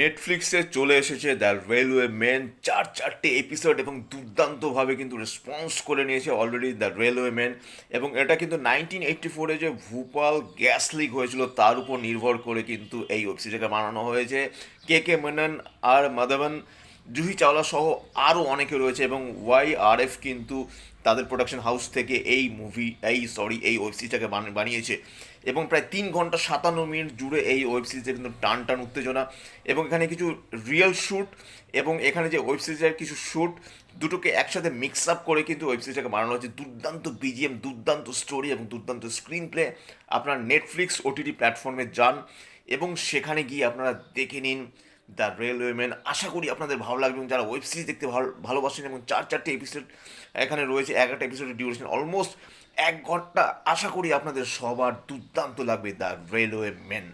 নেটফ্লিক্সে চলে এসেছে দ্য রেলওয়ে ম্যান, চারটে এপিসোড এবং দুর্দান্তভাবে কিন্তু রেসপন্স করে নিয়েছে অলরেডি দ্য রেলওয়ে ম্যান। এবং এটা কিন্তু 1984-এ যে ভূপাল গ্যাস লিক হয়েছিল তার উপর নির্ভর করে কিন্তু এই ওয়েব সিরিজটাকে বানানো হয়েছে। কে কে মেনন আর মাধবন, জুহি চাওলা সহ আরও অনেকে রয়েছে এবং ওয়াইআরএফ কিন্তু তাদের প্রোডাকশন হাউস থেকে এই ওয়েব সিরিজটাকে বানিয়েছে। এবং প্রায় 3 ঘন্টা 57 মিনিট জুড়ে এই ওয়েব সিরিজের কিন্তু টান টান উত্তেজনা এবং এখানে কিছু রিয়েল শ্যুট এবং এখানে যে ওয়েব সিরিজের কিছু শ্যুট দুটোকে একসাথে মিক্স আপ করে কিন্তু ওয়েব সিরিজটাকে বানানো হয়েছে। দুর্দান্ত বিজিএম, দুর্দান্ত স্টোরি এবং দুর্দান্ত স্ক্রিন প্লে। আপনার নেটফ্লিক্স ওটিটি প্ল্যাটফর্মে যান এবং সেখানে গিয়ে আপনারা দেখে নিন দ্য রেলওয়ে ম্যান। আশা করি আপনাদের ভালো লাগবে এবং যারা ওয়েব সিরিজ দেখতে ভালোবাসেন এবং চারটে এপিসোড এখানে রয়েছে, একটা এপিসোডের ডিউরেশন অলমোস্ট 1 ঘন্টা। আশা করি আপনাদের সবার দুর্দান্ত লাগবে দ্য রেলওয়ে ম্যান।